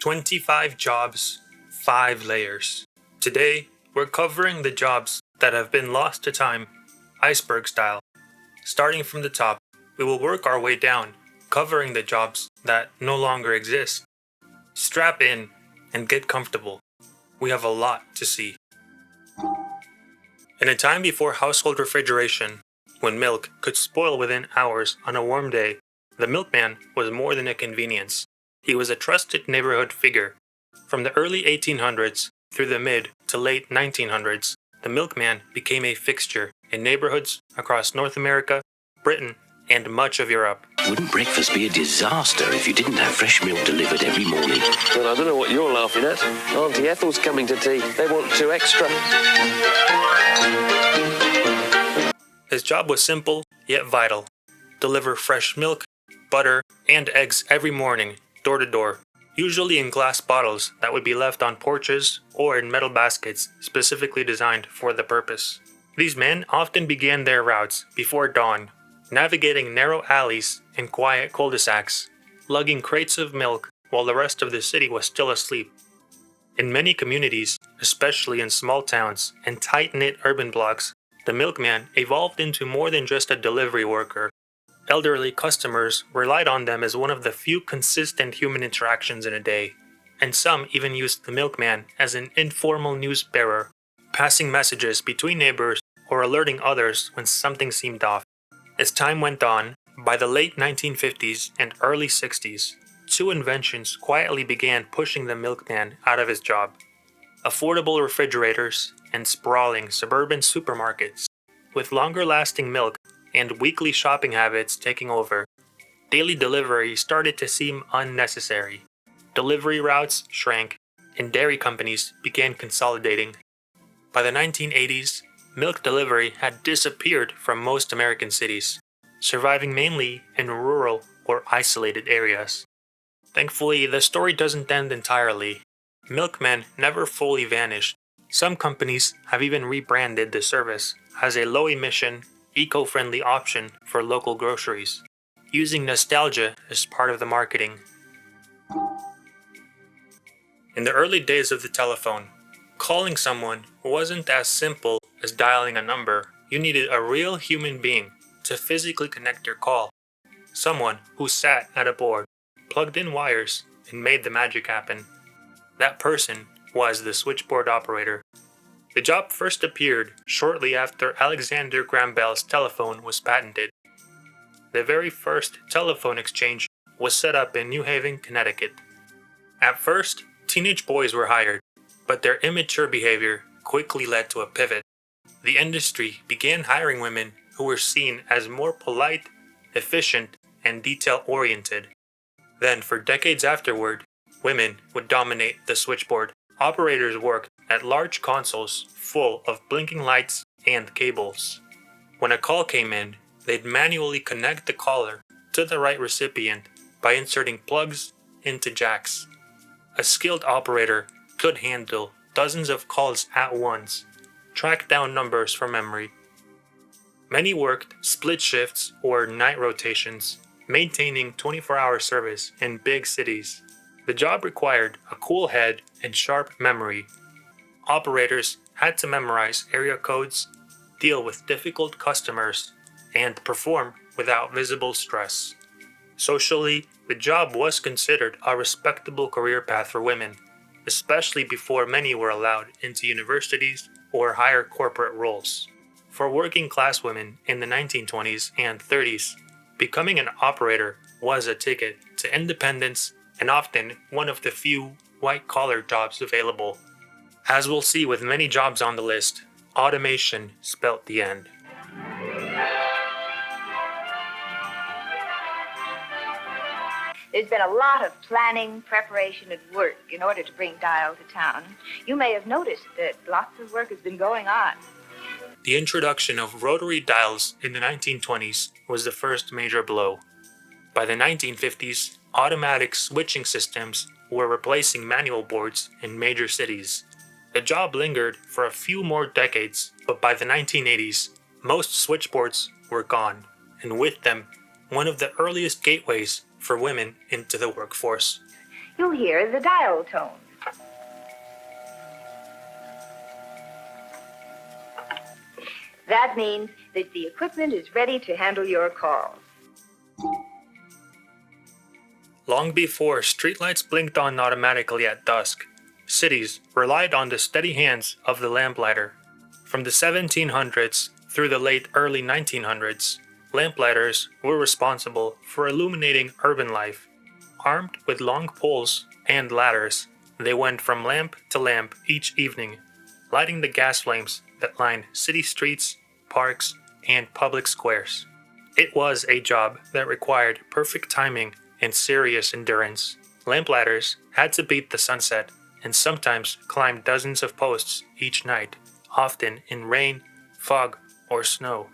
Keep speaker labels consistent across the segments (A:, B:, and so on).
A: 25 jobs, 5 layers. Today, we're covering the jobs that have been lost to time, iceberg style. Starting from the top, we will work our way down, covering the jobs that no longer exist. Strap in and get comfortable. We have a lot to see. In a time before household refrigeration, when milk could spoil within hours on a warm day, the milkman was more than a convenience. He was a trusted neighborhood figure. From the early 1800s through the mid to late 1900s, the milkman became a fixture in neighborhoods across North America, Britain, and much of Europe.
B: Wouldn't breakfast be a disaster if you didn't have fresh milk delivered every morning?
C: Well, I don't know what you're laughing at. Auntie Ethel's coming to tea. They want 2 extra.
A: His job was simple, yet vital. Deliver fresh milk, butter, and eggs every morning, door to door, usually in glass bottles that would be left on porches or in metal baskets specifically designed for the purpose. These men often began their routes before dawn, navigating narrow alleys and quiet cul-de-sacs, lugging crates of milk while the rest of the city was still asleep. In many communities, especially in small towns and tight-knit urban blocks, the milkman evolved into more than just a delivery worker. Elderly customers relied on them as one of the few consistent human interactions in a day, and some even used the milkman as an informal news bearer, passing messages between neighbors or alerting others when something seemed off. As time went on, by the late 1950s and early 60s, 2 inventions quietly began pushing the milkman out of his job: affordable refrigerators and sprawling suburban supermarkets. With longer-lasting milk and weekly shopping habits taking over, daily delivery started to seem unnecessary. Delivery routes shrank, and dairy companies began consolidating. By the 1980s, milk delivery had disappeared from most American cities, surviving mainly in rural or isolated areas. Thankfully, the story doesn't end entirely. Milkmen never fully vanished. Some companies have even rebranded the service as a low-emission, eco-friendly option for local groceries, using nostalgia as part of the marketing. In the early days of the telephone, calling someone wasn't as simple as dialing a number. You needed a real human being to physically connect your call. Someone who sat at a board, plugged in wires, and made the magic happen. That person was the switchboard operator. The job first appeared shortly after Alexander Graham Bell's telephone was patented. The very first telephone exchange was set up in New Haven, Connecticut. At first, teenage boys were hired, but their immature behavior quickly led to a pivot. The industry began hiring women who were seen as more polite, efficient, and detail-oriented. Then, for decades afterward, women would dominate the switchboard. Operators worked at large consoles full of blinking lights and cables. When a call came in, they'd manually connect the caller to the right recipient by inserting plugs into jacks. A skilled operator could handle dozens of calls at once, track down numbers from memory. Many worked split shifts or night rotations, maintaining 24-hour service in big cities. The job required a cool head and sharp memory. Operators had to memorize area codes, deal with difficult customers, and perform without visible stress. Socially, the job was considered a respectable career path for women, especially before many were allowed into universities or higher corporate roles. For working-class women in the 1920s and 30s, becoming an operator was a ticket to independence and often one of the few white-collar jobs available. As we'll see with many jobs on the list, automation spelt the end.
D: There's been a lot of planning, preparation, and work in order to bring Dial to town. You may have noticed that lots of work has been going on.
A: The introduction of rotary dials in the 1920s was the first major blow. By the 1950s, automatic switching systems were replacing manual boards in major cities. The job lingered for a few more decades, but by the 1980s, most switchboards were gone, and with them, one of the earliest gateways for women into the workforce.
D: you'll hear the dial tone. That means that the equipment is ready to handle your calls.
A: Long before streetlights blinked on automatically at dusk, cities relied on the steady hands of the lamplighter. From the 1700s through the late early 1900s, lamplighters were responsible for illuminating urban life. Armed with long poles and ladders, they went from lamp to lamp each evening, lighting the gas flames that lined city streets, parks, and public squares. It was a job that required perfect timing and serious endurance. Lamplighterers had to beat the sunset and sometimes climb dozens of posts each night, often in rain, fog, or snow.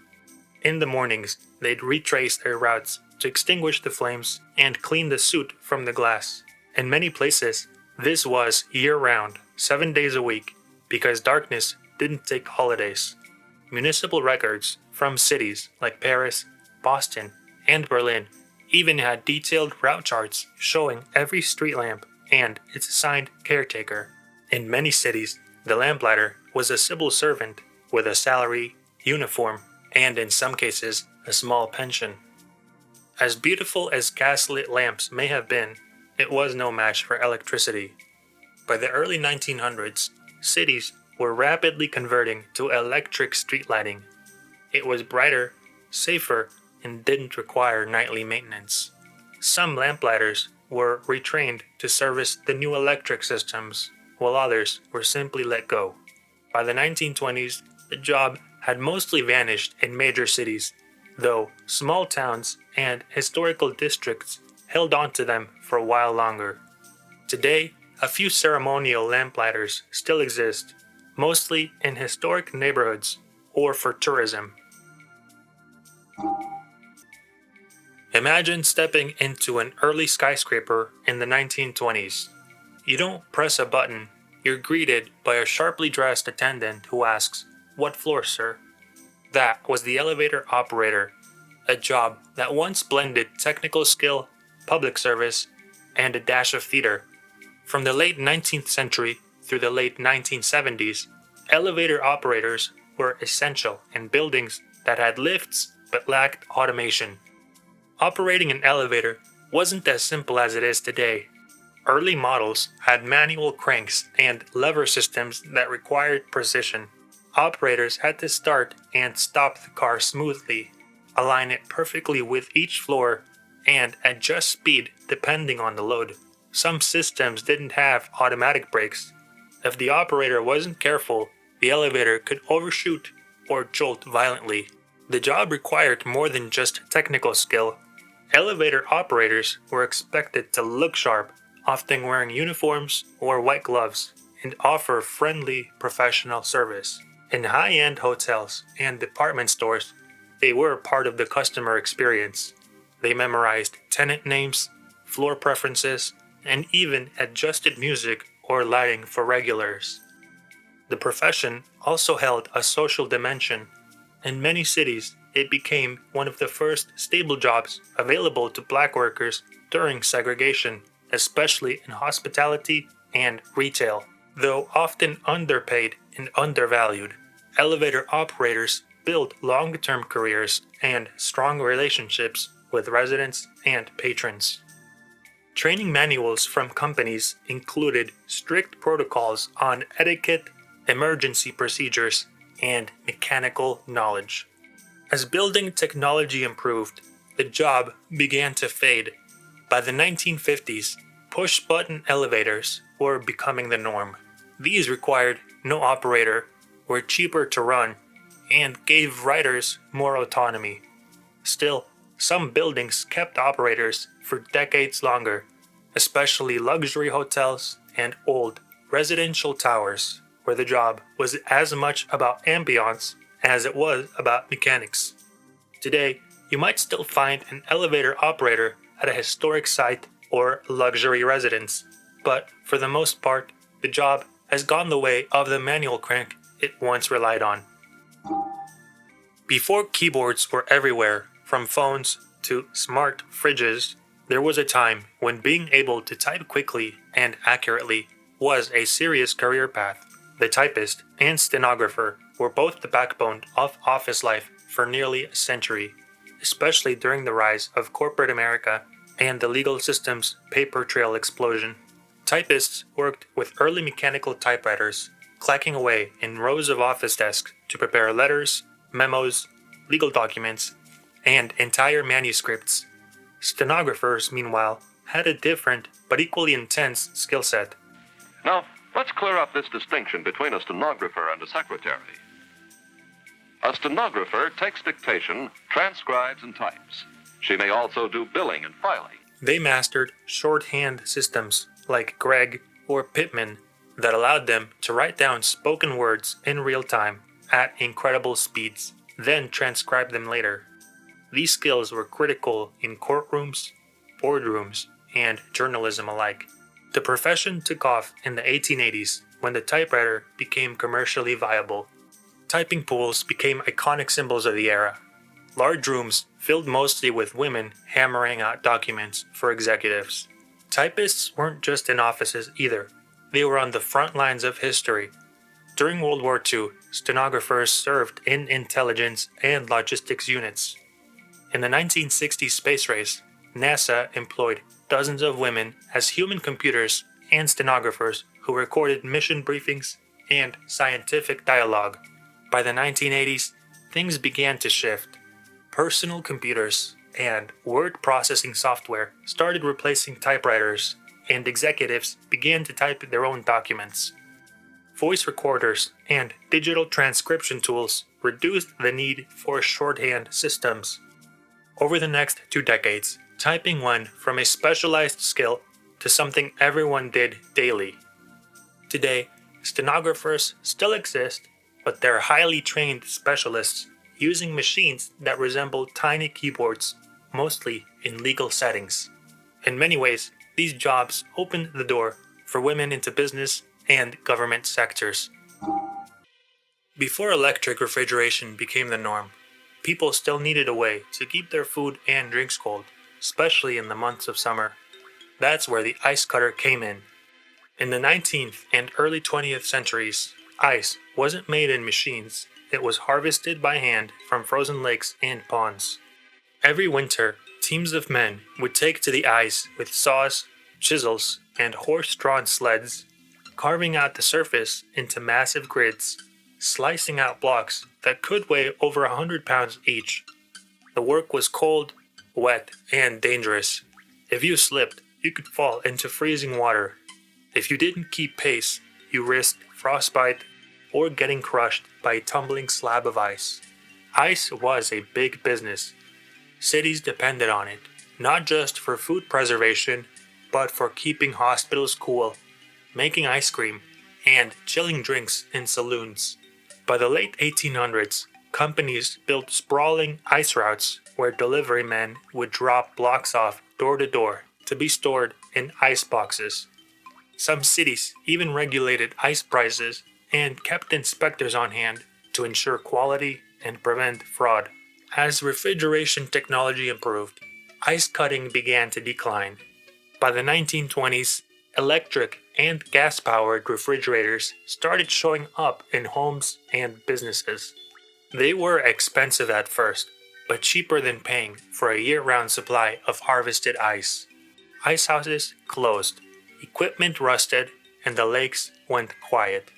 A: In the mornings, they'd retrace their routes to extinguish the flames and clean the soot from the glass. In many places, this was year-round, 7 days a week, because darkness didn't take holidays. Municipal records from cities like Paris, Boston, and Berlin even had detailed route charts showing every street lamp and its assigned caretaker. In many cities, the lamplighter was a civil servant with a salary, uniform, and in some cases, a small pension. As beautiful as gas-lit lamps may have been, it was no match for electricity. By the early 1900s, cities were rapidly converting to electric street lighting. It was brighter, safer, and didn't require nightly maintenance. Some lamplighters were retrained to service the new electric systems, while others were simply let go. By the 1920s, the job had mostly vanished in major cities, though small towns and historical districts held on to them for a while longer. Today, a few ceremonial lamplighters still exist, mostly in historic neighborhoods or for tourism. Imagine stepping into an early skyscraper in the 1920s. You don't press a button, you're greeted by a sharply dressed attendant who asks, "What floor, sir?" That was the elevator operator, a job that once blended technical skill, public service, and a dash of theater. From the late 19th century through the late 1970s, elevator operators were essential in buildings that had lifts but lacked automation. Operating an elevator wasn't as simple as it is today. Early models had manual cranks and lever systems that required precision. Operators had to start and stop the car smoothly, align it perfectly with each floor, and adjust speed depending on the load. Some systems didn't have automatic brakes. If the operator wasn't careful, the elevator could overshoot or jolt violently. The job required more than just technical skill. Elevator operators were expected to look sharp, often wearing uniforms or white gloves, and offer friendly, professional service. In high-end hotels and department stores, they were part of the customer experience. They memorized tenant names, floor preferences, and even adjusted music or lighting for regulars. The profession also held a social dimension. In many cities, it became one of the first stable jobs available to black workers during segregation, especially in hospitality and retail. Though often underpaid and undervalued, elevator operators built long-term careers and strong relationships with residents and patrons. Training manuals from companies included strict protocols on etiquette, emergency procedures, and mechanical knowledge. As building technology improved, the job began to fade. By the 1950s, push-button elevators were becoming the norm. These required no operator, were cheaper to run, and gave riders more autonomy. Still, some buildings kept operators for decades longer, especially luxury hotels and old residential towers, where the job was as much about ambiance as it was about mechanics. Today, you might still find an elevator operator at a historic site or luxury residence, but for the most part, the job has gone the way of the manual crank it once relied on. Before keyboards were everywhere, from phones to smart fridges, There was a time when being able to type quickly and accurately was a serious career path. The typist and stenographer were both the backbone of office life for nearly a century, especially during the rise of corporate America and the legal system's paper trail explosion. Typists worked with early mechanical typewriters, clacking away in rows of office desks to prepare letters, memos, legal documents, and entire manuscripts. Stenographers, meanwhile, had a different but equally intense skill set.
E: Now, let's clear up this distinction between a stenographer and a secretary. A stenographer takes dictation, transcribes, and types. She may also do billing and filing.
A: They mastered shorthand systems like Gregg or Pitman that allowed them to write down spoken words in real time at incredible speeds, then transcribe them later. These skills were critical in courtrooms, boardrooms, and journalism alike. The profession took off in the 1880s when the typewriter became commercially viable. Typing pools became iconic symbols of the era. Large rooms filled mostly with women hammering out documents for executives. Typists weren't just in offices either. They were on the front lines of history. During World War II, stenographers served in intelligence and logistics units. In the 1960 space race, NASA employed dozens of women as human computers and stenographers who recorded mission briefings and scientific dialogue. By the 1980s, things began to shift. Personal computers and word processing software started replacing typewriters, and executives began to type their own documents. Voice recorders and digital transcription tools reduced the need for shorthand systems. Over the next 2 decades, typing went from a specialized skill to something everyone did daily. Today, stenographers still exist, but they're highly trained specialists using machines that resemble tiny keyboards, mostly in legal settings. In many ways, these jobs opened the door for women into business and government sectors. Before electric refrigeration became the norm, people still needed a way to keep their food and drinks cold, especially in the months of summer. That's where the ice cutter came in. In the 19th and early 20th centuries, ice wasn't made in machines. It was harvested by hand from frozen lakes and ponds. Every winter, teams of men would take to the ice with saws, chisels, and horse-drawn sleds, carving out the surface into massive grids, slicing out blocks that could weigh over 100 pounds each. The work was cold, wet, and dangerous. If you slipped, you could fall into freezing water. If you didn't keep pace, you risked frostbite or getting crushed by a tumbling slab of ice. Ice was a big business. Cities depended on it, not just for food preservation, but for keeping hospitals cool, making ice cream, and chilling drinks in saloons. By the late 1800s, companies built sprawling ice routes where delivery men would drop blocks off door to door to be stored in ice boxes. Some cities even regulated ice prices and kept inspectors on hand to ensure quality and prevent fraud. As refrigeration technology improved, ice cutting began to decline. By the 1920s, electric and gas-powered refrigerators started showing up in homes and businesses. They were expensive at first, but cheaper than paying for a year-round supply of harvested ice. Ice houses closed, equipment rusted, and the lakes went quiet.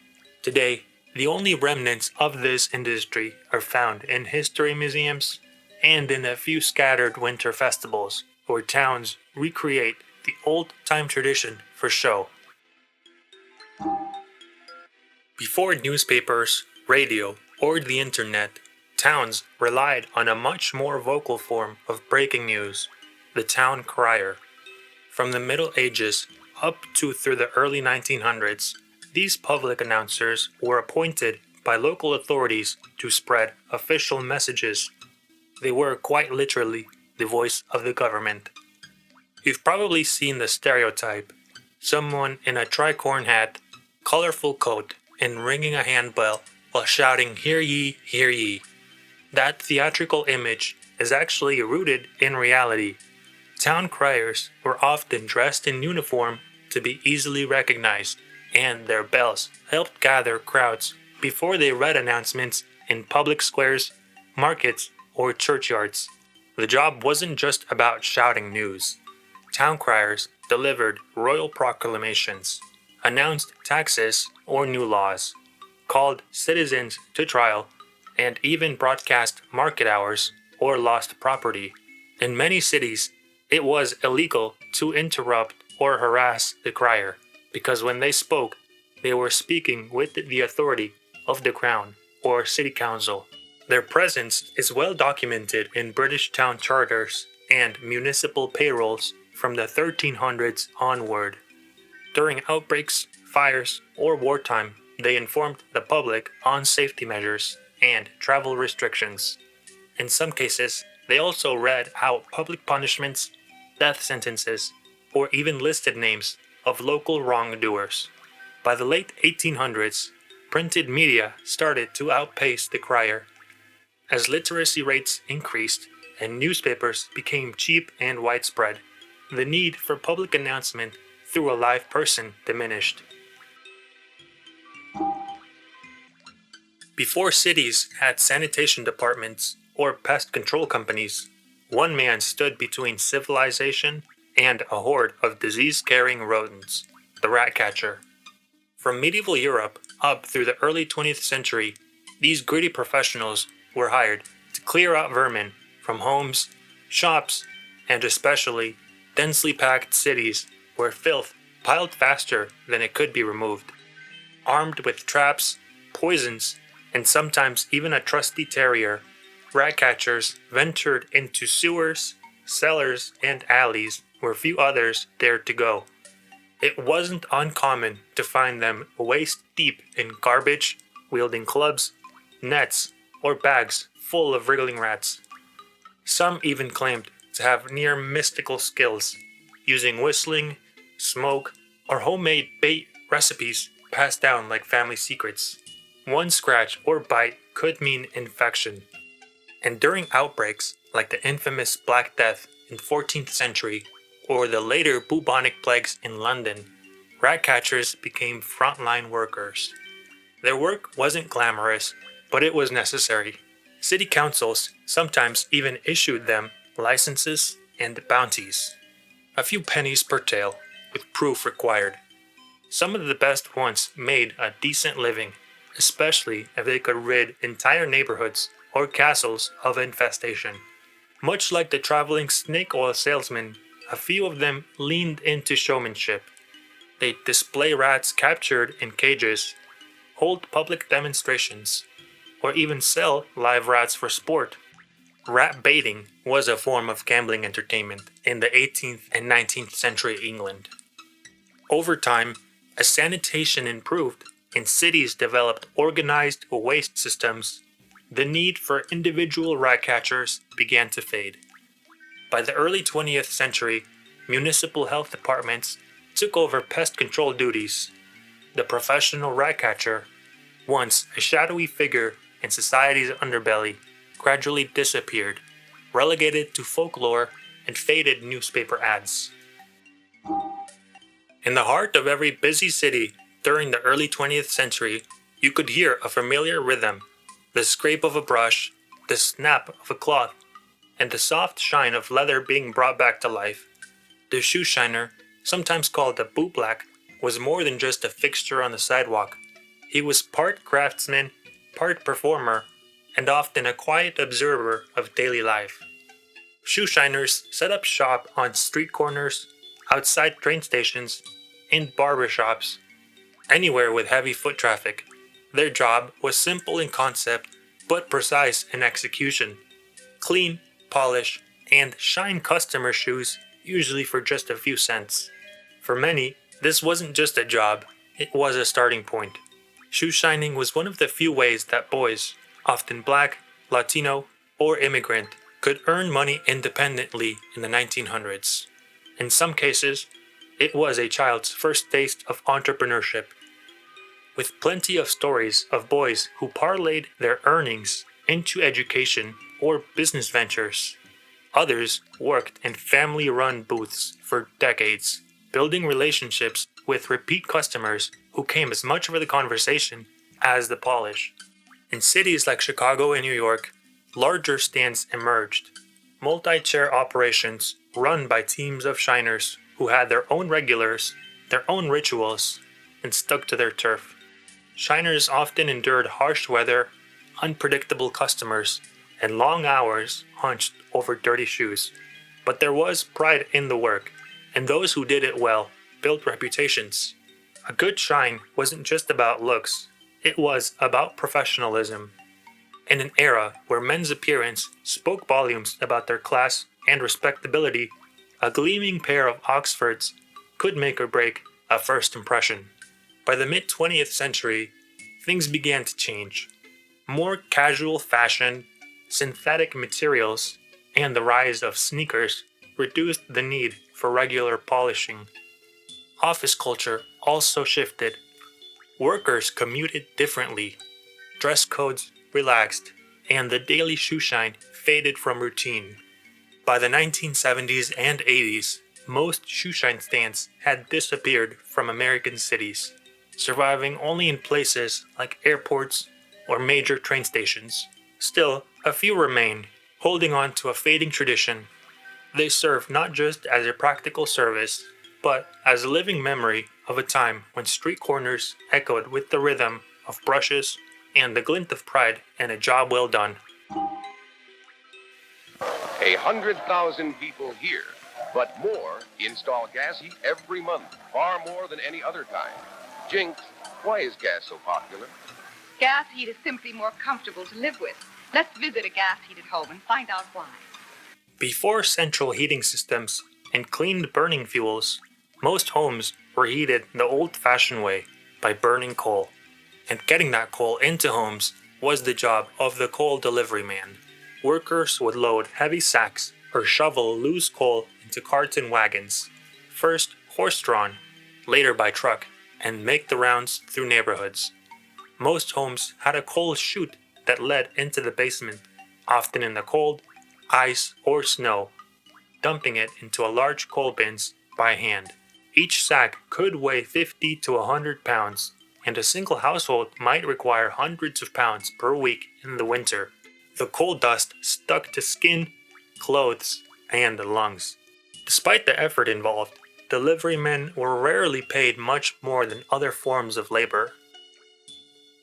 A: Today, the only remnants of this industry are found in history museums and in a few scattered winter festivals where towns recreate the old-time tradition for show. Before newspapers, radio, or the internet, towns relied on a much more vocal form of breaking news, the town crier. From the Middle Ages up to through the early 1900s, these public announcers were appointed by local authorities to spread official messages. They were quite literally the voice of the government. You've probably seen the stereotype: someone in a tricorn hat, colorful coat, and ringing a handbell while shouting, "Hear ye, hear ye." That theatrical image is actually rooted in reality. Town criers were often dressed in uniform to be easily recognized, and their bells helped gather crowds before they read announcements in public squares, markets, or churchyards. The job wasn't just about shouting news. Town criers delivered royal proclamations, announced taxes or new laws, called citizens to trial, and even broadcast market hours or lost property. In many cities, it was illegal to interrupt or harass the crier, because when they spoke, they were speaking with the authority of the crown or city council. Their presence is well documented in British town charters and municipal payrolls from the 1300s onward. During outbreaks, fires, or wartime, they informed the public on safety measures and travel restrictions. In some cases, they also read out public punishments, death sentences, or even listed names of local wrongdoers. By the late 1800s, printed media started to outpace the crier. As literacy rates increased and newspapers became cheap and widespread, the need for public announcement through a live person diminished. Before cities had sanitation departments or pest control companies, one man stood between civilization and a horde of disease-carrying rodents, the rat catcher. From medieval Europe up through the early 20th century, these gritty professionals were hired to clear out vermin from homes, shops, and especially densely packed cities where filth piled faster than it could be removed. Armed with traps, poisons, and sometimes even a trusty terrier, rat catchers ventured into sewers, cellars, and alleys where few others dared to go. It wasn't uncommon to find them waist deep in garbage, wielding clubs, nets, or bags full of wriggling rats. Some even claimed to have near mystical skills, using whistling, smoke, or homemade bait recipes passed down like family secrets. One scratch or bite could mean infection. And during outbreaks like the infamous Black Death in 14th century or the later bubonic plagues in London, rat catchers became frontline workers. Their work wasn't glamorous, but it was necessary. City councils sometimes even issued them licenses and bounties. A few pennies per tail, with proof required. Some of the best ones made a decent living, especially if they could rid entire neighborhoods or castles of infestation. Much like the traveling snake oil salesman, a few of them leaned into showmanship. They'd display rats captured in cages, hold public demonstrations, or even sell live rats for sport. Rat baiting was a form of gambling entertainment in the 18th and 19th century England. Over time, as sanitation improved and cities developed organized waste systems, the need for individual rat catchers began to fade. By the early 20th century, municipal health departments took over pest control duties. The professional rat catcher, once a shadowy figure in society's underbelly, gradually disappeared, relegated to folklore and faded newspaper ads. In the heart of every busy city during the early 20th century, you could hear a familiar rhythm, the scrape of a brush, the snap of a cloth, and the soft shine of leather being brought back to life. The shoe shiner, sometimes called a bootblack, was more than just a fixture on the sidewalk. He was part craftsman, part performer, and often a quiet observer of daily life. Shoe shiners set up shop on street corners, outside train stations, and barber shops, anywhere with heavy foot traffic. Their job was simple in concept, but precise in execution. Clean, polish, and shine customer shoes, usually for just a few cents. For many, this wasn't just a job, it was a starting point. Shoe shining was one of the few ways that boys, often black, Latino, or immigrant, could earn money independently in the 1900s. In some cases, it was a child's first taste of entrepreneurship. With plenty of stories of boys who parlayed their earnings into education or business ventures. Others worked in family-run booths for decades, building relationships with repeat customers who came as much for the conversation as the polish. In cities like Chicago and New York, larger stands emerged, multi-chair operations run by teams of shiners who had their own regulars, their own rituals, and stuck to their turf. Shiners often endured harsh weather, unpredictable customers, and long hours hunched over dirty shoes. But there was pride in the work, and those who did it well built reputations. A good shine wasn't just about looks, it was about professionalism. In an era where men's appearance spoke volumes about their class and respectability, a gleaming pair of Oxfords could make or break a first impression. By the mid-20th century, things began to change. More casual fashion, synthetic materials, and the rise of sneakers reduced the need for regular polishing. Office culture also shifted. Workers commuted differently. Dress codes relaxed, and the daily shoe shine faded from routine. By the 1970s and 80s, most shoe shine stands had disappeared from American cities, surviving only in places like airports or major train stations. Still, a few remain, holding on to a fading tradition. They serve not just as a practical service, but as a living memory of a time when street corners echoed with the rhythm of brushes and the glint of pride in a job well done.
F: 100,000 people here, but more install gas heat every month, far more than any other time. Jinx, why is gas so popular?
G: Gas heat is simply more comfortable to live with. Let's visit a gas-heated home and find out why.
A: Before central heating systems and cleaned burning fuels, most homes were heated the old-fashioned way, by burning coal. And getting that coal into homes was the job of the coal delivery man. Workers would load heavy sacks or shovel loose coal into carts and wagons, first horse-drawn, later by truck, and make the rounds through neighborhoods. Most homes had a coal chute that led into the basement, often in the cold, ice, or snow, dumping it into a large coal bins by hand. Each sack could weigh 50 to 100 pounds, and a single household might require hundreds of pounds per week in the winter. The coal dust stuck to skin, clothes, and lungs. Despite the effort involved, deliverymen were rarely paid much more than other forms of labor.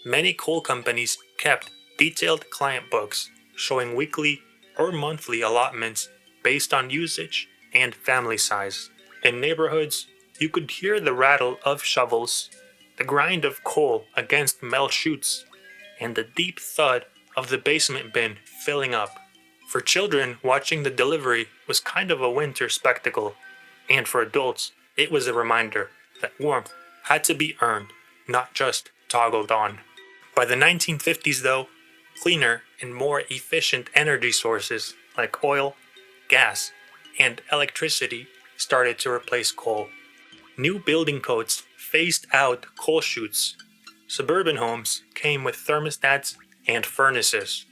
A: Many coal companies kept detailed client books showing weekly or monthly allotments based on usage and family size. In neighborhoods, you could hear the rattle of shovels, the grind of coal against metal chutes, and the deep thud of the basement bin filling up. For children, watching the delivery was kind of a winter spectacle, and for adults, it was a reminder that warmth had to be earned, not just toggled on. By the 1950s, though, cleaner and more efficient energy sources like oil, gas, and electricity started to replace coal. New building codes phased out coal chutes. Suburban homes came with thermostats and furnaces.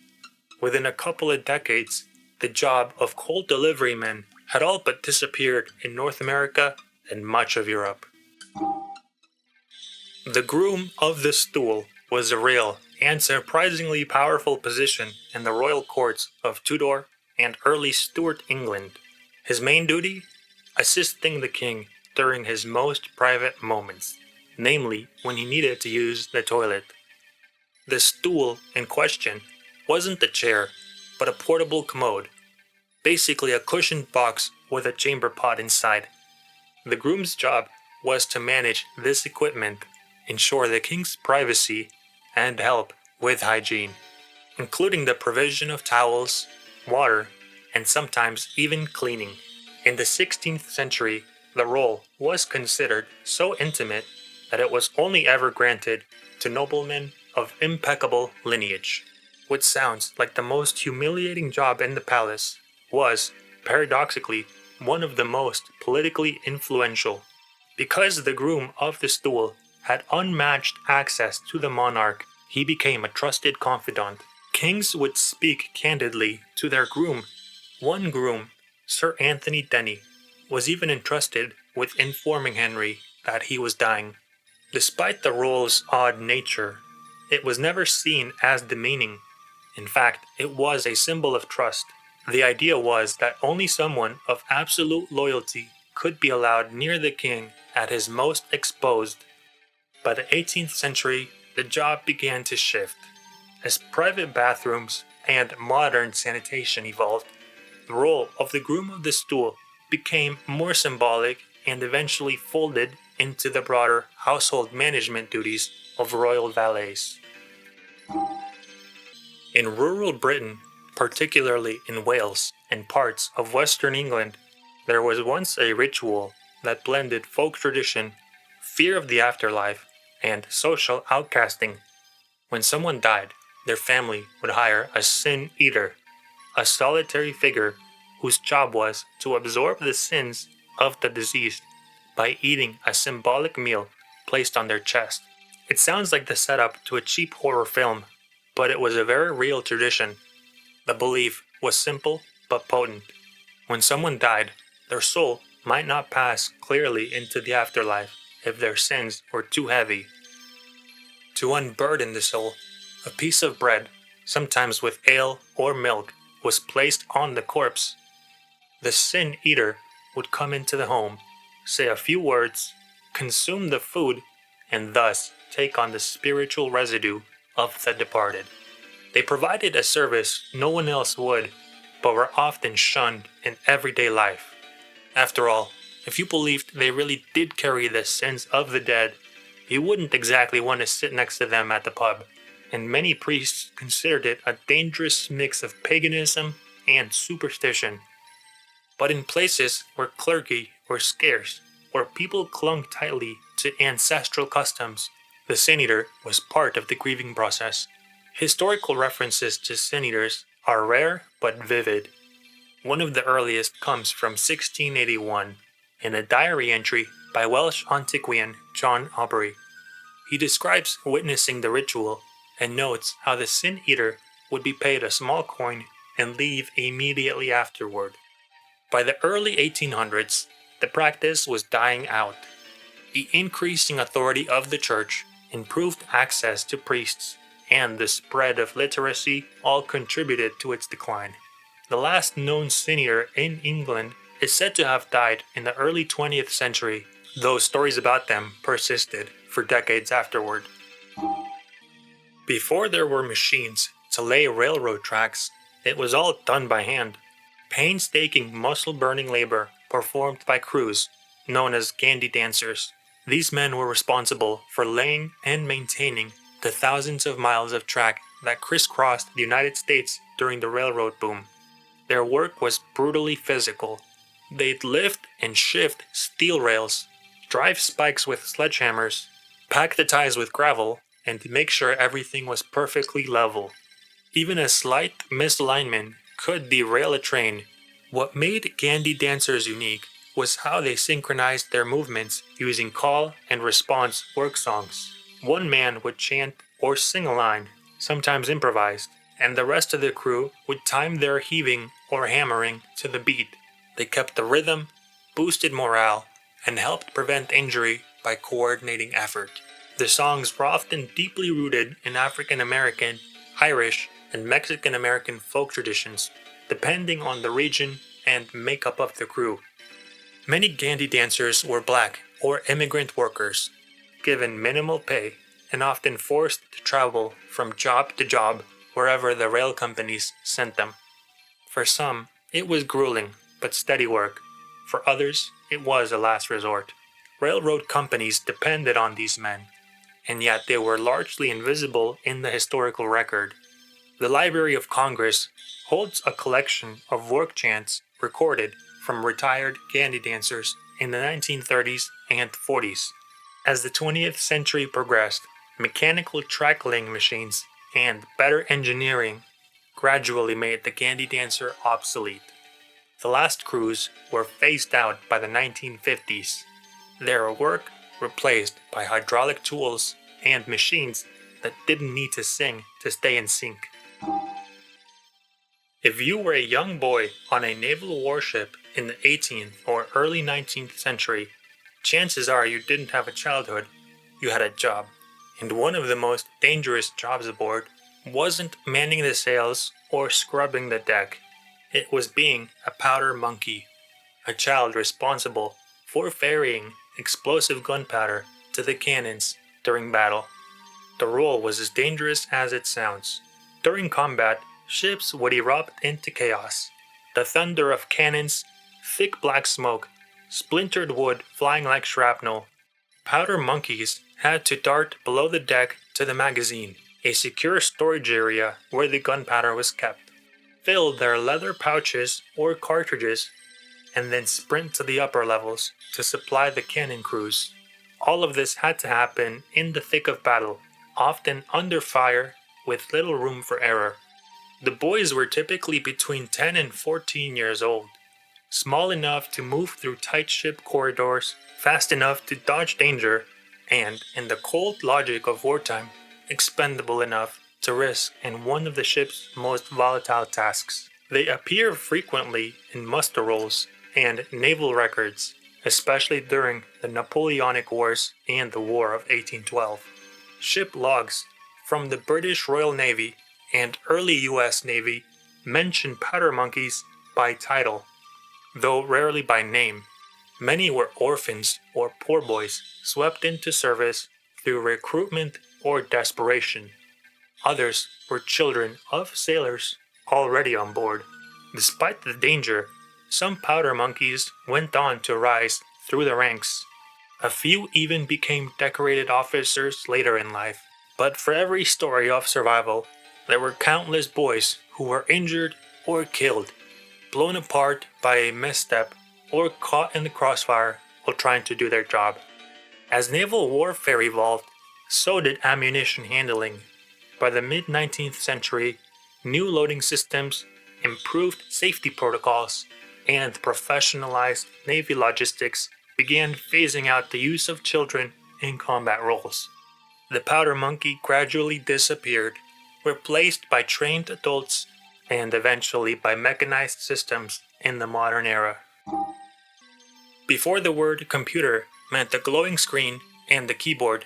A: Within a couple of decades, the job of coal deliverymen had all but disappeared in North America and much of Europe. The groom of the stool was a real and surprisingly powerful position in the royal courts of Tudor and early Stuart England. His main duty? Assisting the king during his most private moments, namely when he needed to use the toilet. The stool in question wasn't a chair, but a portable commode, basically a cushioned box with a chamber pot inside. The groom's job was to manage this equipment, ensure the king's privacy, and help with hygiene, including the provision of towels, water, and sometimes even cleaning. In the 16th century, the role was considered so intimate that it was only ever granted to noblemen of impeccable lineage. What sounds like the most humiliating job in the palace was, paradoxically, one of the most politically influential. Because the groom of the stool had unmatched access to the monarch, he became a trusted confidant. Kings would speak candidly to their groom One groom, Sir Anthony Denny, was even entrusted with informing Henry that he was dying. Despite the role's odd nature, it was never seen as demeaning. In fact, it was a symbol of trust. The idea was that only someone of absolute loyalty could be allowed near the king at his most exposed. By the 18th century, the job began to shift. As private bathrooms and modern sanitation evolved, the role of the groom of the stool became more symbolic and eventually folded into the broader household management duties of royal valets. In rural Britain, particularly in Wales and parts of Western England, there was once a ritual that blended folk tradition, fear of the afterlife, and social outcasting. When someone died, their family would hire a sin eater, a solitary figure whose job was to absorb the sins of the deceased by eating a symbolic meal placed on their chest. It sounds like the setup to a cheap horror film, but it was a very real tradition. The belief was simple but potent. When someone died, their soul might not pass clearly into the afterlife if their sins were too heavy. To unburden the soul, a piece of bread, sometimes with ale or milk, was placed on the corpse. The sin eater would come into the home, say a few words, consume the food, and thus take on the spiritual residue of the departed. They provided a service no one else would, but were often shunned in everyday life. After all, if you believed they really did carry the sins of the dead, you wouldn't exactly want to sit next to them at the pub, and many priests considered it a dangerous mix of paganism and superstition. But in places where clergy were scarce, where people clung tightly to ancestral customs, the sin eater was part of the grieving process. Historical references to sin eaters are rare but vivid. One of the earliest comes from 1681 in a diary entry by Welsh antiquarian John Aubrey. He describes witnessing the ritual and notes how the sin eater would be paid a small coin and leave immediately afterward. By the early 1800s, the practice was dying out. The increasing authority of the church, improved access to priests, and the spread of literacy all contributed to its decline. The last known sin eater in England is said to have died in the early 20th century, though stories about them persisted for decades afterward. Before there were machines to lay railroad tracks, it was all done by hand. Painstaking muscle-burning labor performed by crews, known as Gandhi dancers. These men were responsible for laying and maintaining the thousands of miles of track that crisscrossed the United States during the railroad boom. Their work was brutally physical. They'd lift and shift steel rails, drive spikes with sledgehammers, pack the ties with gravel, and make sure everything was perfectly level. Even a slight misalignment could derail a train. What made Gandhi dancers unique was how they synchronized their movements using call and response work songs. One man would chant or sing a line, sometimes improvised, and the rest of the crew would time their heaving or hammering to the beat. They kept the rhythm, boosted morale, and helped prevent injury by coordinating effort. The songs were often deeply rooted in African American, Irish, and Mexican American folk traditions, depending on the region and makeup of the crew. Many Gandhi dancers were black or immigrant workers, given minimal pay and often forced to travel from job to job wherever the rail companies sent them. For some, it was grueling but steady work. For others, it was a last resort. Railroad companies depended on these men, and yet they were largely invisible in the historical record. The Library of Congress holds a collection of work chants recorded from retired Gandhi dancers in the 1930s and 40s. As the 20th century progressed, mechanical track-laying machines and better engineering gradually made the Gandhi dancer obsolete. The last crews were phased out by the 1950s, their work replaced by hydraulic tools and machines that didn't need to sing to stay in sync. If you were a young boy on a naval warship in the 18th or early 19th century, chances are you didn't have a childhood, you had a job. And one of the most dangerous jobs aboard wasn't manning the sails or scrubbing the deck. It was being a powder monkey, a child responsible for ferrying explosive gunpowder to the cannons during battle. The role was as dangerous as it sounds. During combat, ships would erupt into chaos. The thunder of cannons, thick black smoke, splintered wood flying like shrapnel. Powder monkeys had to dart below the deck to the magazine, a secure storage area where the gunpowder was kept, fill their leather pouches or cartridges, and then sprint to the upper levels to supply the cannon crews. All of this had to happen in the thick of battle, often under fire with little room for error. The boys were typically between 10 and 14 years old, small enough to move through tight ship corridors, fast enough to dodge danger, and, in the cold logic of wartime, expendable enough to risk in one of the ship's most volatile tasks. They appear frequently in muster rolls and naval records, especially during the Napoleonic Wars and the War of 1812. Ship logs from the British Royal Navy and early US Navy mention powder monkeys by title, though rarely by name. Many were orphans or poor boys swept into service through recruitment or desperation. Others were children of sailors already on board. Despite the danger, some powder monkeys went on to rise through the ranks. A few even became decorated officers later in life. But for every story of survival, there were countless boys who were injured or killed, blown apart by a misstep, or caught in the crossfire while trying to do their job. As naval warfare evolved, so did ammunition handling. By the mid-19th century, new loading systems, improved safety protocols, and professionalized Navy logistics began phasing out the use of children in combat roles. The powder monkey gradually disappeared, replaced by trained adults and eventually by mechanized systems in the modern era. Before the word computer meant the glowing screen and the keyboard,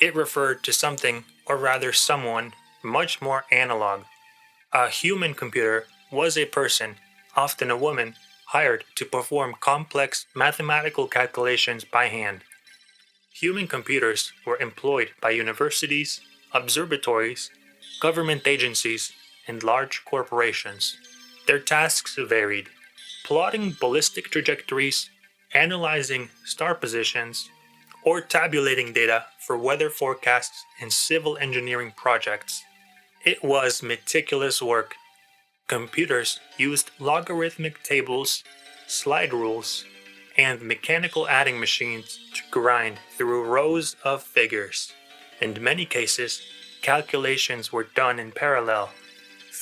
A: it referred to something, or rather someone, much more analog. A human computer was a person, often a woman, hired to perform complex mathematical calculations by hand. Human computers were employed by universities, observatories, government agencies, and large corporations. Their tasks varied: plotting ballistic trajectories, analyzing star positions, or tabulating data for weather forecasts and civil engineering projects. It was meticulous work. Computers used logarithmic tables, slide rules, and mechanical adding machines to grind through rows of figures. In many cases, calculations were done in parallel.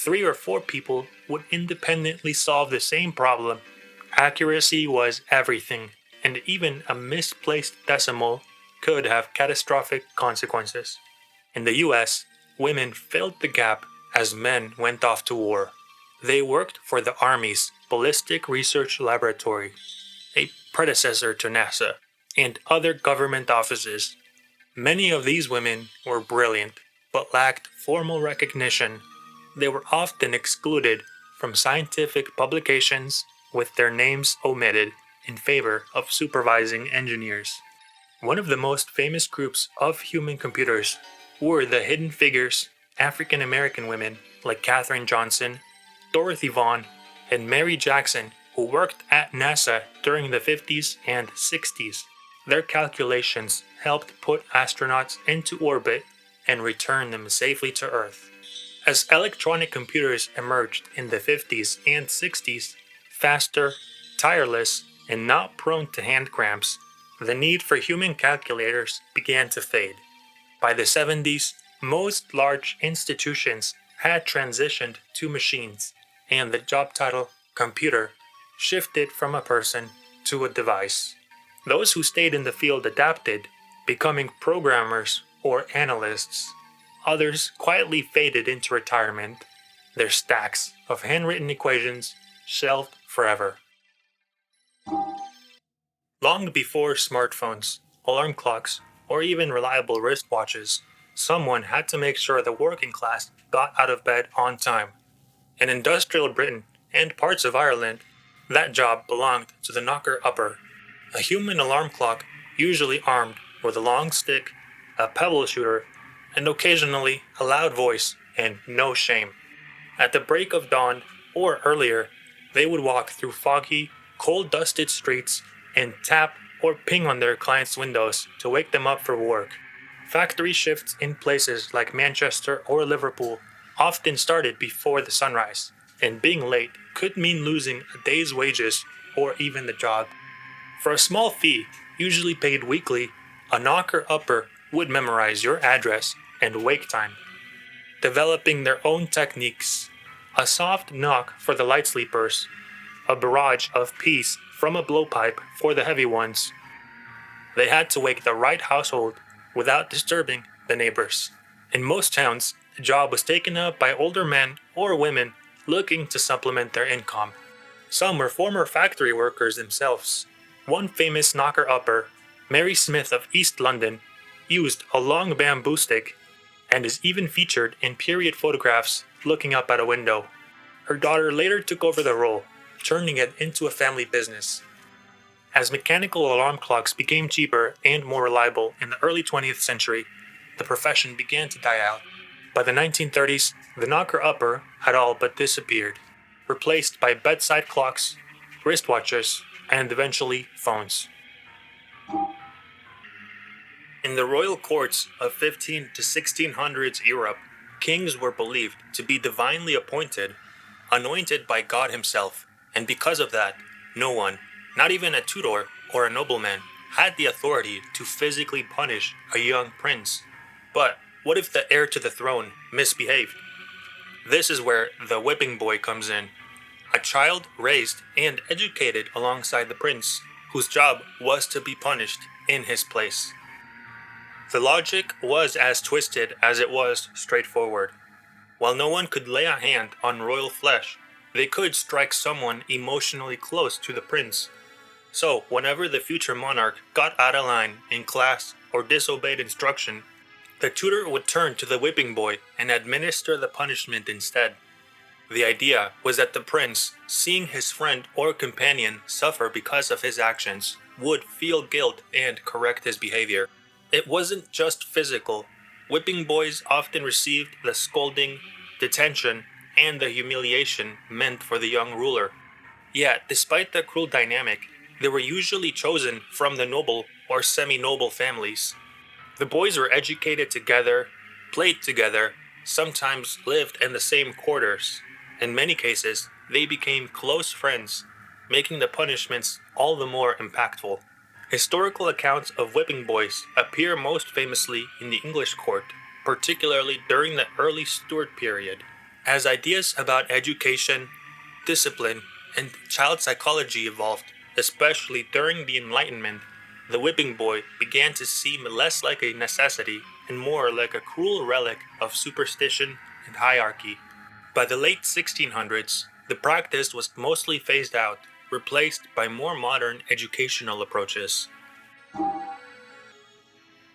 A: 3 or 4 people would independently solve the same problem. Accuracy was everything, and even a misplaced decimal could have catastrophic consequences. In the US, women filled the gap as men went off to war. They worked for the Army's Ballistic Research Laboratory, a predecessor to NASA, and other government offices. Many of these women were brilliant, but lacked formal recognition. They were often excluded from scientific publications with their names omitted in favor of supervising engineers. One of the most famous groups of human computers were the Hidden Figures, African American women like Katherine Johnson, Dorothy Vaughan, and Mary Jackson, who worked at NASA during the 50s and 60s. Their calculations helped put astronauts into orbit and return them safely to Earth. As electronic computers emerged in the 50s and 60s, faster, tireless, and not prone to hand cramps, the need for human calculators began to fade. By the 70s, most large institutions had transitioned to machines, and the job title, computer, shifted from a person to a device. Those who stayed in the field adapted, becoming programmers or analysts. Others quietly faded into retirement. their stacks of handwritten equations shelved forever. Long before smartphones, alarm clocks, or even reliable wristwatches, someone had to make sure the working class got out of bed on time. In industrial Britain and parts of Ireland, that job belonged to the knocker-upper, a human alarm clock usually armed with a long stick, a pebble shooter, and occasionally a loud voice and no shame. At the break of dawn, or earlier, they would walk through foggy, cold-dusted streets and tap or ping on their clients' windows to wake them up for work. Factory shifts in places like Manchester or Liverpool often started before the sunrise, and being late could mean losing a day's wages or even the job. For a small fee, usually paid weekly, a knocker-upper would memorize your address and wake time, developing their own techniques. A soft knock for the light sleepers, a barrage of peace from a blowpipe for the heavy ones. They had to wake the right household without disturbing the neighbors. In most towns, the job was taken up by older men or women looking to supplement their income. Some were former factory workers themselves. One famous knocker-upper, Mary Smith of East London, used a long bamboo stick and is even featured in period photographs looking up at a window. Her daughter later took over the role, turning it into a family business. As mechanical alarm clocks became cheaper and more reliable in the early 20th century, the profession began to die out. By the 1930s, the knocker-upper had all but disappeared, replaced by bedside clocks, wristwatches, and eventually phones. In the royal courts of 15 to 1600s Europe, kings were believed to be divinely appointed, anointed by God himself, and because of that, no one, not even a tutor or a nobleman, had the authority to physically punish a young prince. But what if the heir to the throne misbehaved? This is where the whipping boy comes in, a child raised and educated alongside the prince, whose job was to be punished in his place. The logic was as twisted as it was straightforward. While no one could lay a hand on royal flesh, they could strike someone emotionally close to the prince. So, whenever the future monarch got out of line in class or disobeyed instruction, the tutor would turn to the whipping boy and administer the punishment instead. The idea was that the prince, seeing his friend or companion suffer because of his actions, would feel guilt and correct his behavior. It wasn't just physical. Whipping boys often received the scolding, detention, and the humiliation meant for the young ruler. Yet, despite the cruel dynamic, they were usually chosen from the noble or semi-noble families. The boys were educated together, played together, sometimes lived in the same quarters. In many cases, they became close friends, making the punishments all the more impactful. Historical accounts of whipping boys appear most famously in the English court, particularly during the early Stuart period. As ideas about education, discipline, and child psychology evolved, especially during the Enlightenment, the whipping boy began to seem less like a necessity and more like a cruel relic of superstition and hierarchy. By the late 1600s, the practice was mostly phased out, replaced by more modern educational approaches.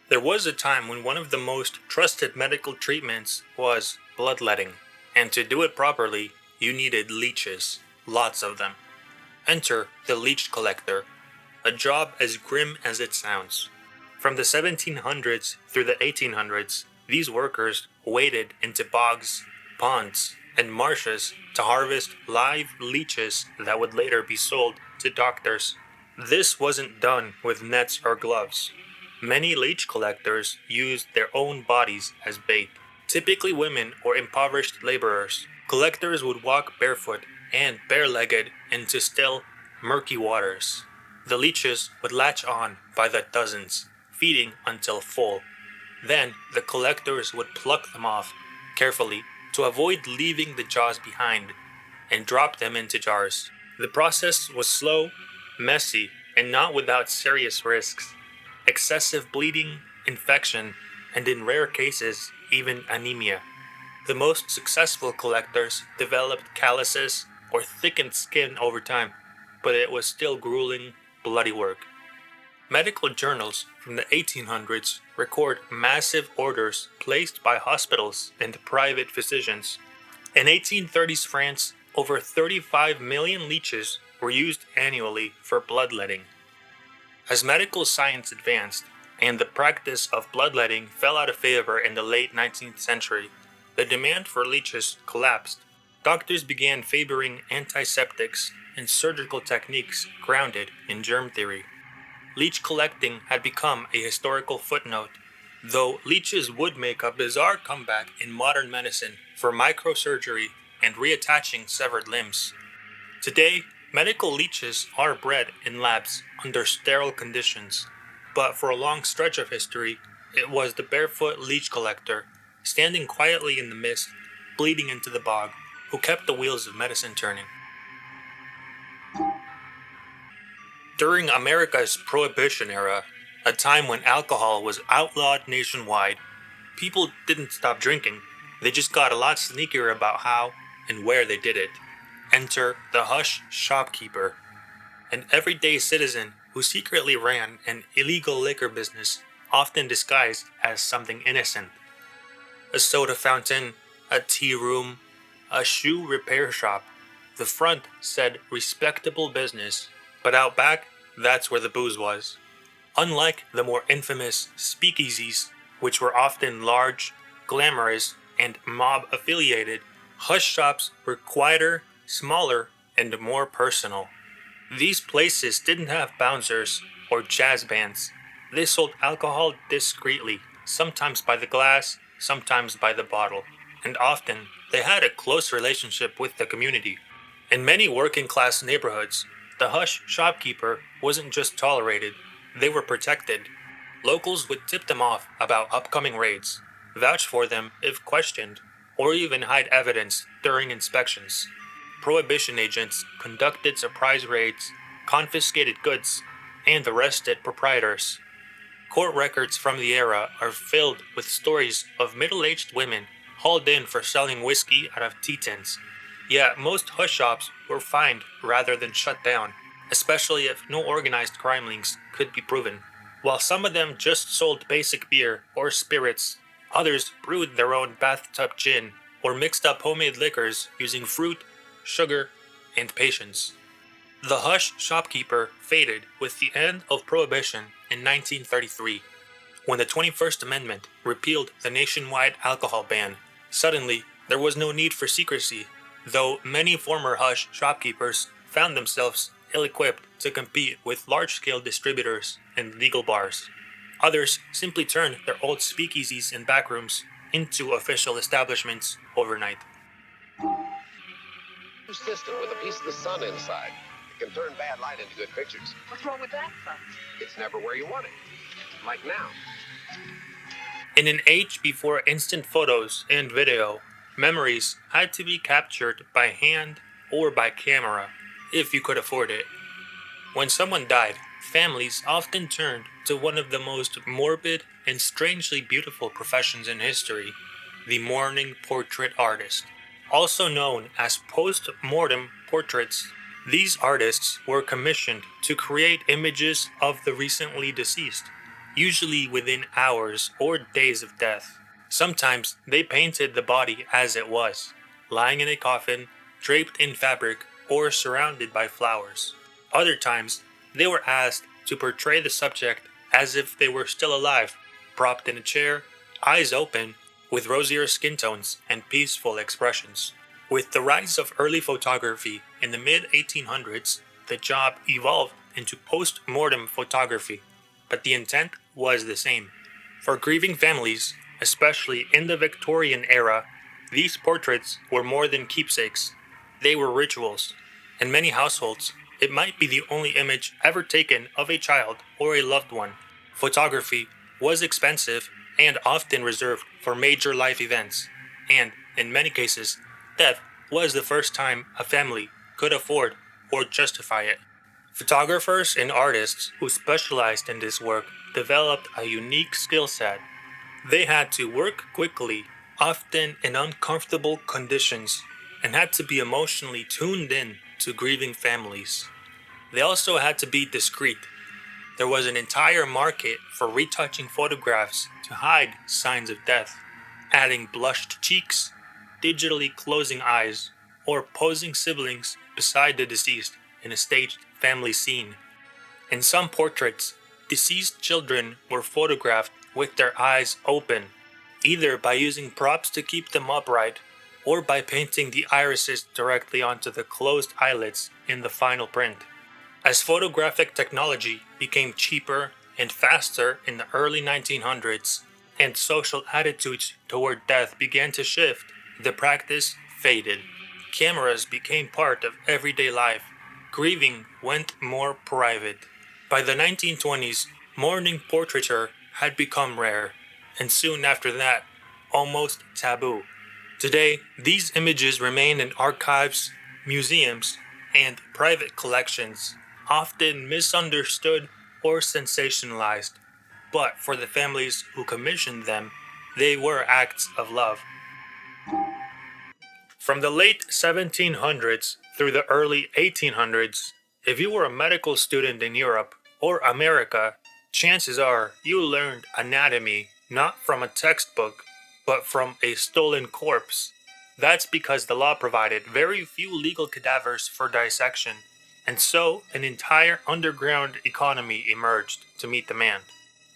A: There was a time when one of the most trusted medical treatments was bloodletting, and to do it properly, you needed leeches, lots of them. Enter the leech collector, a job as grim as it sounds. From the 1700s through the 1800s, these workers waded into bogs, ponds, and marshes to harvest live leeches that would later be sold to doctors. This wasn't done with nets or gloves. Many leech collectors used their own bodies as bait. Typically women or impoverished laborers, collectors would walk barefoot and bare-legged into still, murky waters. The leeches would latch on by the dozens, feeding until full. Then the collectors would pluck them off carefully to avoid leaving the jaws behind, and drop them into jars. The process was slow, messy, and not without serious risks. Excessive bleeding, infection, and in rare cases, even anemia. The most successful collectors developed calluses or thickened skin over time, but it was still grueling, bloody work. Medical journals from the 1800s record massive orders placed by hospitals and private physicians. In 1830s France, over 35 million leeches were used annually for bloodletting. As medical science advanced, and the practice of bloodletting fell out of favor in the late 19th century, the demand for leeches collapsed. Doctors began favoring antiseptics and surgical techniques grounded in germ theory. Leech collecting had become a historical footnote, though leeches would make a bizarre comeback in modern medicine for microsurgery and reattaching severed limbs. Today, medical leeches are bred in labs under sterile conditions, but for a long stretch of history, it was the barefoot leech collector, standing quietly in the mist, bleeding into the bog, who kept the wheels of medicine turning. During America's Prohibition era, a time when alcohol was outlawed nationwide, people didn't stop drinking, they just got a lot sneakier about how and where they did it. Enter the hush shopkeeper, an everyday citizen who secretly ran an illegal liquor business, often disguised as something innocent. A soda fountain, a tea room, a shoe repair shop. The front said respectable business, but out back, that's where the booze was. Unlike the more infamous speakeasies, which were often large, glamorous, and mob-affiliated, hush shops were quieter, smaller, and more personal. These places didn't have bouncers or jazz bands. They sold alcohol discreetly, sometimes by the glass, sometimes by the bottle, and often they had a close relationship with the community. In many working-class neighborhoods, the hush shopkeeper wasn't just tolerated, they were protected. Locals would tip them off about upcoming raids, vouch for them if questioned, or even hide evidence during inspections. Prohibition agents conducted surprise raids, confiscated goods, and arrested proprietors. Court records from the era are filled with stories of middle-aged women hauled in for selling whiskey out of tea tins. Yet most hush shops were fined rather than shut down, especially if no organized crime links could be proven. While some of them just sold basic beer or spirits, others brewed their own bathtub gin or mixed up homemade liquors using fruit, sugar, and patience. The hush shopkeeper faded with the end of Prohibition in 1933. When the 21st Amendment repealed the nationwide alcohol ban, suddenly there was no need for secrecy, though many former hush shopkeepers found themselves ill-equipped to compete with large-scale distributors and legal bars. Others simply turned their old speakeasies and backrooms into official establishments overnight.
F: New system with a piece of the sun inside. It can turn bad light into good pictures.
G: What's wrong with that, son?
F: It's never where you want it. Like now.
A: In an age before instant photos and video, memories had to be captured by hand or by camera, if you could afford it. When someone died, families often turned to one of the most morbid and strangely beautiful professions in history, the mourning portrait artist. Also known as post-mortem portraits, these artists were commissioned to create images of the recently deceased, usually within hours or days of death. Sometimes they painted the body as it was, lying in a coffin, draped in fabric, or surrounded by flowers. Other times, they were asked to portray the subject as if they were still alive, propped in a chair, eyes open, with rosier skin tones and peaceful expressions. With the rise of early photography in the mid-1800s, the job evolved into post-mortem photography, but the intent was the same. For grieving families, especially in the Victorian era, these portraits were more than keepsakes. They were rituals. In many households, it might be the only image ever taken of a child or a loved one. Photography was expensive and often reserved for major life events, and in many cases, death was the first time a family could afford or justify it. Photographers and artists who specialized in this work developed a unique skill set. They had to work quickly, often in uncomfortable conditions, and had to be emotionally tuned in to grieving families. They also had to be discreet. There was an entire market for retouching photographs to hide signs of death, adding blushed cheeks, digitally closing eyes, or posing siblings beside the deceased in a staged family scene. In some portraits, deceased children were photographed with their eyes open, either by using props to keep them upright or by painting the irises directly onto the closed eyelids in the final print. As photographic technology became cheaper and faster in the early 1900s, and social attitudes toward death began to shift, the practice faded. Cameras became part of everyday life. Grieving went more private. By the 1920s, mourning portraiture had become rare, and soon after that, almost taboo. Today, these images remain in archives, museums, and private collections, often misunderstood or sensationalized. But for the families who commissioned them, they were acts of love. From the late 1700s through the early 1800s, if you were a medical student in Europe or America, chances are you learned anatomy not from a textbook, but from a stolen corpse. That's because the law provided very few legal cadavers for dissection, and so an entire underground economy emerged to meet demand.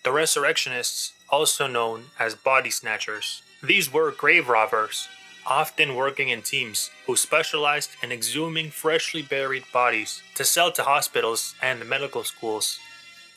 A: The resurrectionists, also known as body snatchers. These were grave robbers, often working in teams who specialized in exhuming freshly buried bodies to sell to hospitals and medical schools.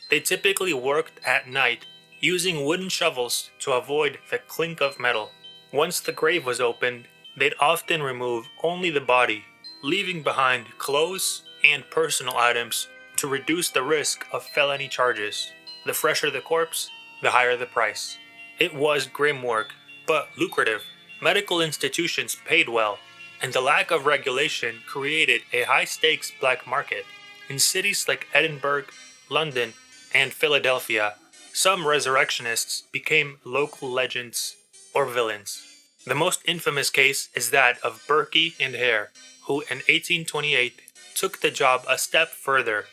A: They typically worked at night, using wooden shovels to avoid the clink of metal. Once the grave was opened, they'd often remove only the body, leaving behind clothes and personal items to reduce the risk of felony charges. The fresher the corpse, the higher the price. It was grim work, but lucrative. Medical institutions paid well, and the lack of regulation created a high-stakes black market. In cities like Edinburgh, London, and Philadelphia, some resurrectionists became local legends or villains. The most infamous case is that of Berkey and Hare, who in 1828 took the job a step further.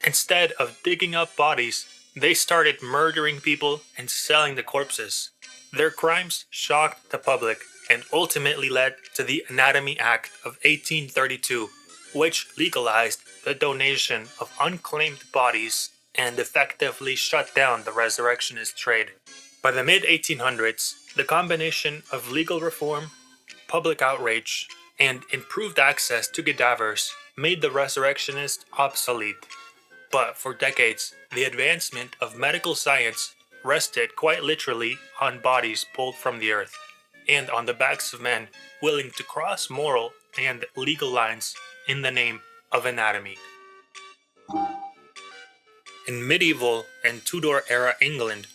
A: Instead of digging up bodies, they started murdering people and selling the corpses. Their crimes shocked the public and ultimately led to the Anatomy Act of 1832, which legalized the donation of unclaimed bodies and effectively shut down the resurrectionist trade. By the mid-1800s, the combination of legal reform, public outrage, and improved access to cadavers made the resurrectionist obsolete. But for decades, the advancement of medical science rested quite literally on bodies pulled from the earth, and on the backs of men willing to cross moral and legal lines in the name of anatomy. In medieval and Tudor-era England,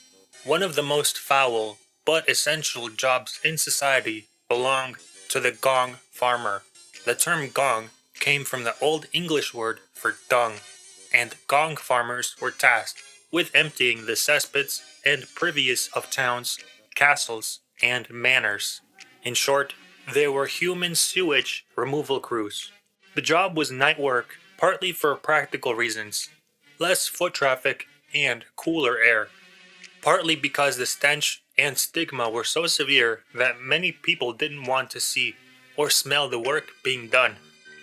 A: one of the most foul but essential jobs in society belonged to the gong farmer. The term gong came from the Old English word for dung, and gong farmers were tasked with emptying the cesspits and privies of towns, castles, and manors. In short, they were human sewage removal crews. The job was night work, partly for practical reasons, less foot traffic, and cooler air, partly because the stench and stigma were so severe that many people didn't want to see or smell the work being done.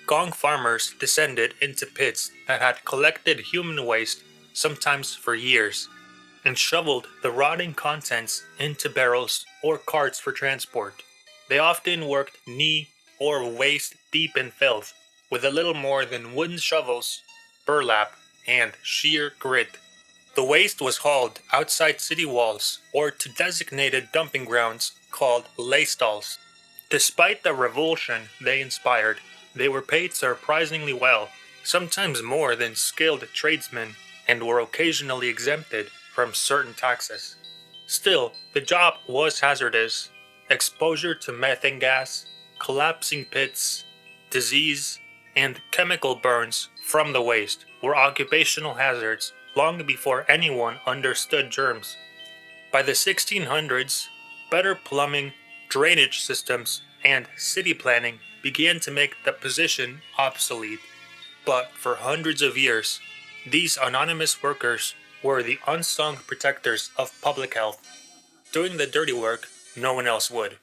A: Gong farmers descended into pits that had collected human waste, sometimes for years, and shoveled the rotting contents into barrels or carts for transport. They often worked knee or waist deep in filth, with a little more than wooden shovels, burlap, and sheer grit. The waste was hauled outside city walls or to designated dumping grounds called lay stalls. Despite the revulsion they inspired, they were paid surprisingly well, sometimes more than skilled tradesmen, and were occasionally exempted from certain taxes. Still, the job was hazardous. Exposure to methane gas, collapsing pits, disease, and chemical burns from the waste were occupational hazards long before anyone understood germs. By the 1600s, better plumbing, Drainage systems and city planning began to make the position obsolete. But for hundreds of years, these anonymous workers were the unsung protectors of public health. Doing the dirty work no one else would.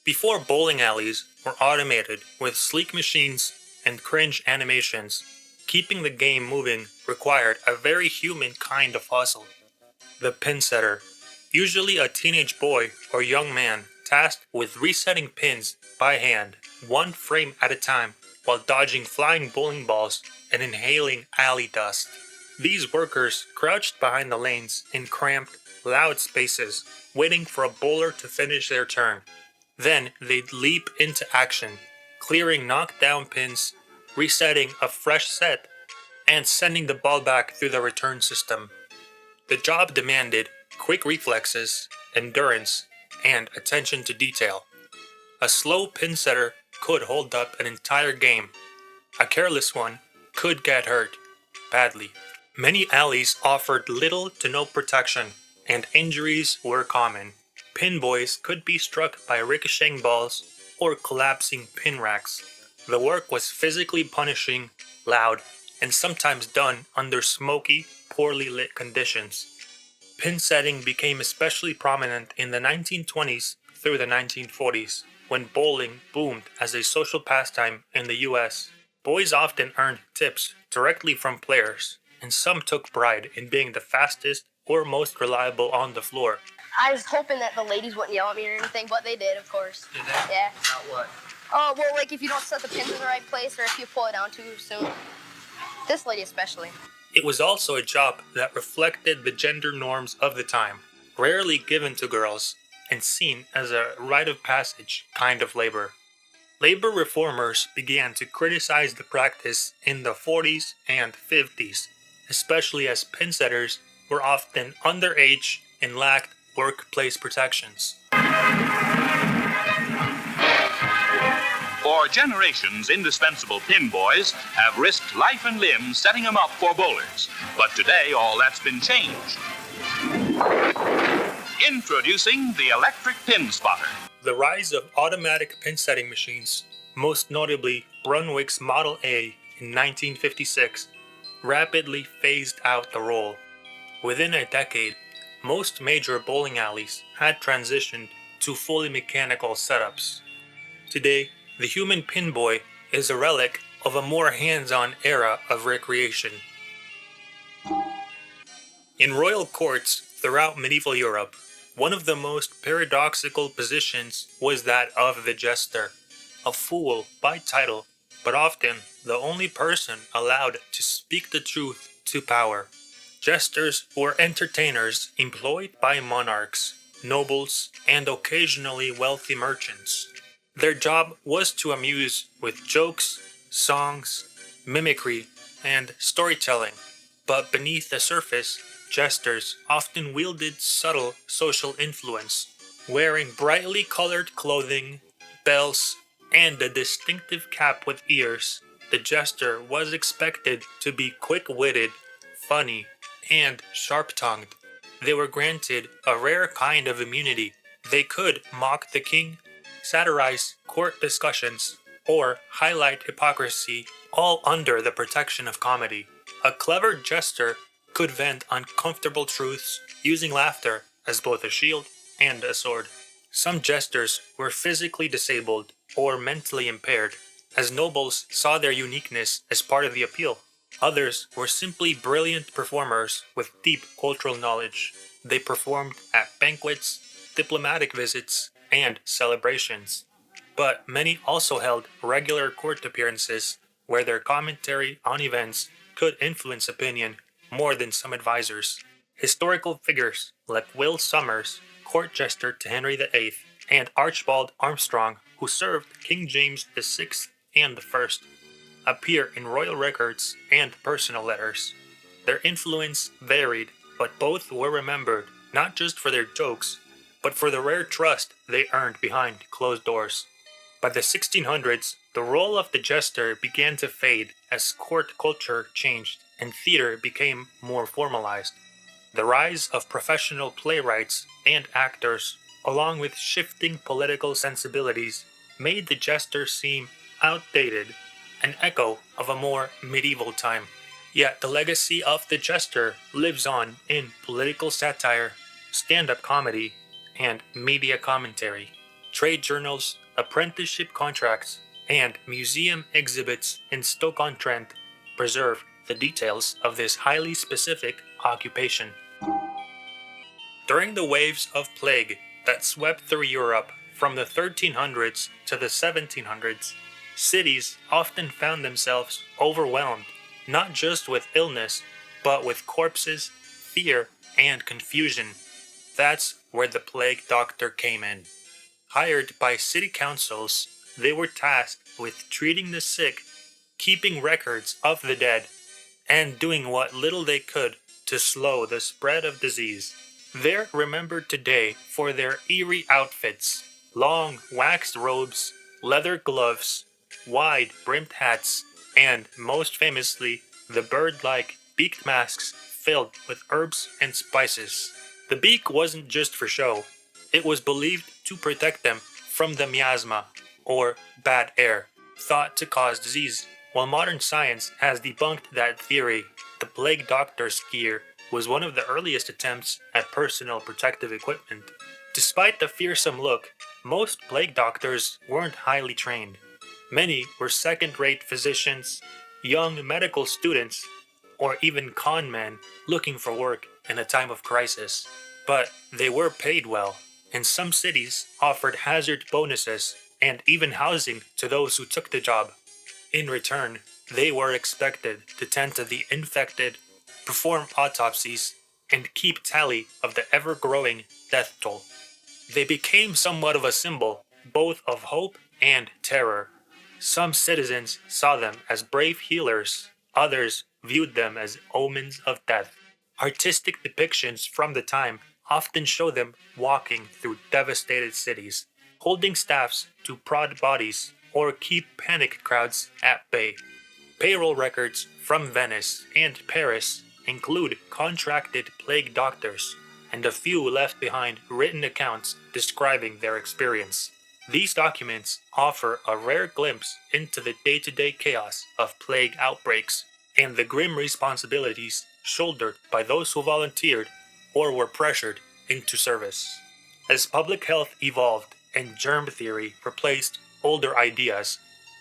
A: Before bowling alleys were automated with sleek machines and cringe animations, keeping the game moving required a very human kind of hustle. The pin setter, usually a teenage boy or young man tasked with resetting pins by hand, one frame at a time, while dodging flying bowling balls and inhaling alley dust. These workers crouched behind the lanes in cramped, loud spaces, waiting for a bowler to finish their turn. Then they'd leap into action, clearing knockdown pins, resetting a fresh set, and sending the ball back through the return system. The job demanded quick reflexes, endurance, and attention to detail. A slow pin setter could hold up an entire game. A careless one could get hurt badly. Many alleys offered little to no protection, and injuries were common. Pin boys could be struck by ricocheting balls or collapsing pin racks. The work was physically punishing, loud, and sometimes done under smoky, poorly lit conditions. Pin setting became especially prominent in the 1920s through the 1940s, when bowling boomed as a social pastime in the US. Boys often earned tips directly from players, and some took pride in being the fastest or most reliable on the floor.
H: I was hoping that the ladies wouldn't yell at me or anything, but they did, of course.
A: Did they?
H: Yeah.
A: About what?
H: Oh, well, like if you don't set the pins in the right place or if you pull it down too soon. This lady especially.
A: It was also a job that reflected the gender norms of the time, rarely given to girls, and seen as a rite of passage kind of labor. Labor reformers began to criticize the practice in the 40s and 50s, especially as pin setters were often underage and lacked workplace protections.
I: For generations, indispensable pin boys have risked life and limb setting them up for bowlers. But today, all that's been changed. Introducing the electric pin spotter.
A: The rise of automatic pin setting machines, most notably Brunswick's Model A in 1956, rapidly phased out the role. Within a decade, most major bowling alleys had transitioned to fully mechanical setups. Today, the human pin boy is a relic of a more hands-on era of recreation. In royal courts throughout medieval Europe, one of the most paradoxical positions was that of the jester, a fool by title, but often the only person allowed to speak the truth to power. Jesters were entertainers employed by monarchs, nobles, and occasionally wealthy merchants. Their job was to amuse with jokes, songs, mimicry, and storytelling, but beneath the surface, jesters often wielded subtle social influence, wearing brightly colored clothing, bells, and a distinctive cap with ears. The jester was expected to be quick-witted, funny, and sharp-tongued. They were granted a rare kind of immunity. They could mock the king, satirize court discussions, or highlight hypocrisy, all under the protection of comedy. A clever jester could vent uncomfortable truths using laughter as both a shield and a sword. Some jesters were physically disabled or mentally impaired, as nobles saw their uniqueness as part of the appeal. Others were simply brilliant performers with deep cultural knowledge. They performed at banquets, diplomatic visits, and celebrations. But many also held regular court appearances where their commentary on events could influence opinion more than some advisors. Historical figures like Will Somers, court jester to Henry VIII, and Archibald Armstrong, who served King James VI and I, appear in royal records and personal letters. Their influence varied, but both were remembered not just for their jokes, but for the rare trust they earned behind closed doors. By the 1600s, the role of the jester began to fade as court culture changed and theater became more formalized. The rise of professional playwrights and actors, along with shifting political sensibilities, made the jester seem outdated, an echo of a more medieval time. Yet the legacy of the jester lives on in political satire, stand-up comedy, and media commentary. Trade journals, apprenticeship contracts, and museum exhibits in Stoke-on-Trent preserve the details of this highly specific occupation. During the waves of plague that swept through Europe from the 1300s to the 1700s, cities often found themselves overwhelmed, not just with illness, but with corpses, fear, and confusion. That's where the plague doctor came in. Hired by city councils, they were tasked with treating the sick, keeping records of the dead, and doing what little they could to slow the spread of disease. They're remembered today for their eerie outfits, long waxed robes, leather gloves, wide brimmed hats, and most famously, the bird-like beaked masks filled with herbs and spices. The beak wasn't just for show. It was believed to protect them from the miasma, or bad air, thought to cause disease. While modern science has debunked that theory, the plague doctor's gear was one of the earliest attempts at personal protective equipment. Despite the fearsome look, most plague doctors weren't highly trained. Many were second-rate physicians, young medical students, or even con men looking for work in a time of crisis. But they were paid well, and some cities offered hazard bonuses and even housing to those who took the job. In return, they were expected to tend to the infected, perform autopsies, and keep tally of the ever-growing death toll. They became somewhat of a symbol, both of hope and terror. Some citizens saw them as brave healers, others viewed them as omens of death. Artistic depictions from the time often show them walking through devastated cities, holding staffs to prod bodies or keep panicked crowds at bay. Payroll records from Venice and Paris include contracted plague doctors, and a few left behind written accounts describing their experience. These documents offer a rare glimpse into the day-to-day chaos of plague outbreaks and the grim responsibilities shouldered by those who volunteered or were pressured into service. As public health evolved and germ theory replaced older ideas,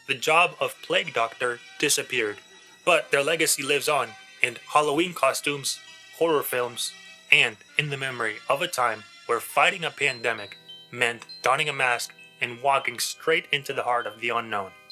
A: the job of plague doctor disappeared. But their legacy lives on in Halloween costumes, horror films, and in the memory of a time where fighting a pandemic meant donning a mask and walking straight into the heart of the unknown.